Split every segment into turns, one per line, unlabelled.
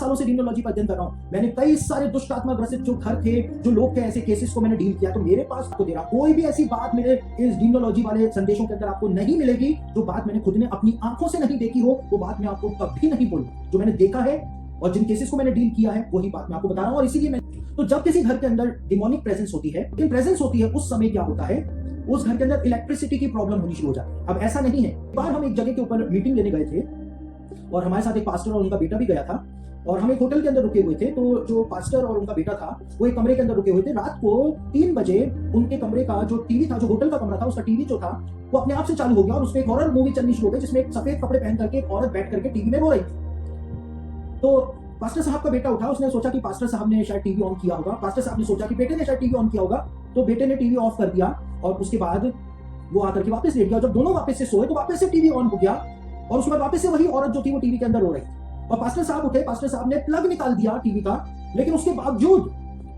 सालों से डीमोनोलॉजी पर अध्ययन कर रहा हूं। मैंने कई सारे दुष्ट आत्मा ग्रसित जो घर थे, जो लोग थे, ऐसे केसेस को मैंने डील किया। तो मेरे पास आपको दे रहा हूं, कोई भी ऐसी बात मेरे इस डीमोनोलॉजी वाले संदेशों के अंदर आपको नहीं मिलेगी जो बात मैंने खुद ने अपनी आंखों से नहीं देखी हो, वो बात मैं आपको कभी नहीं बोलूं। जो मैंने देखा है और जिन केसेस को मैंने डील किया है वही बात मैं आपको बता रहा हूं। और इसीलिए मैं तो जब किसी घर के अंदर डिमोनिक प्रेजेंस होती है, प्रेजेंस होती है, उस समय क्या होता है, उस घर के अंदर इलेक्ट्रिसिटी की प्रॉब्लम होनी शुरू हो जाती है। अब ऐसा नहीं है, एक बार हम एक जगह के ऊपर मीटिंग लेने गए थे और हमारे साथ एक पास्टर और उनका बेटा भी गया था और हम एक होटल के अंदर रुके हुए थे। तो जो पास्टर और उनका बेटा था वो एक कमरे के अंदर रुके हुए थे। रात को 3 बजे उनके कमरे का जो टीवी था, जो होटल का कमरा था, उसका टीवी जो था वो अपने आप से चालू हो गया और उसमें एक हॉरर मूवी चलनी शुरू हो गई जिसमें एक सफेद कपड़े पहन करके एक औरत बैठ करके टीवी में रो रही थी। तो पास्टर साहब का बेटा उठा, उसने सोचा कि पास्टर साहब ने शायद टीवी ऑन किया होगा। पास्टर साहब ने सोचा कि बेटे ने शायद टीवी ऑन किया होगा, तो बेटे ने टीवी ऑफ कर दिया और उसके बाद वो आकर के वापस लेट गया। जब दोनों वापस से सोए तो वापस से टीवी ऑन हो गया और उसके बाद वापस से वही औरत जो थी वो टीवी के अंदर रो रही थी। और पास्टर साहब उठे, पास्टर साहब ने प्लग निकाल दिया टीवी का, लेकिन उसके बावजूद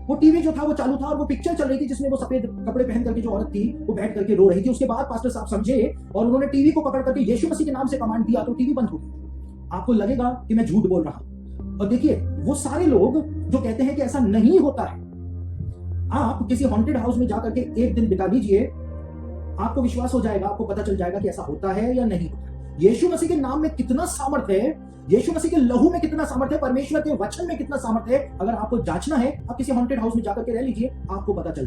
वो टीवी जो था वो चालू था और वो पिक्चर चल रही थी जिसमें वो सफेद कपड़े पहन करके जो औरत थी वो बैठ करके रो रही थी। उसके बाद पास्टर साहब समझे और उन्होंने टीवी को पकड़ करके यीशु मसीह के नाम से कमांड दिया तो टीवी बंद हो गई। आपको लगेगा कि मैं झूठ बोल रहा हूं, और देखिए वो सारे लोग जो कहते हैं कि ऐसा नहीं होता है, आप किसी हॉन्टेड हाउस में जाकर के एक दिन बिता लीजिए, आपको विश्वास हो जाएगा, आपको पता चल जाएगा कि ऐसा होता है या नहीं होता है। यीशु मसीह के नाम में कितना सामर्थ्य है, यीशु मसीह के लहू में कितना सामर्थ्य है, परमेश्वर के वचन में कितना सामर्थ्य है, अगर आपको जांचना है आप किसी हॉन्टेड हाउस में जाकर के रह लीजिए, आपको पता चल जाए।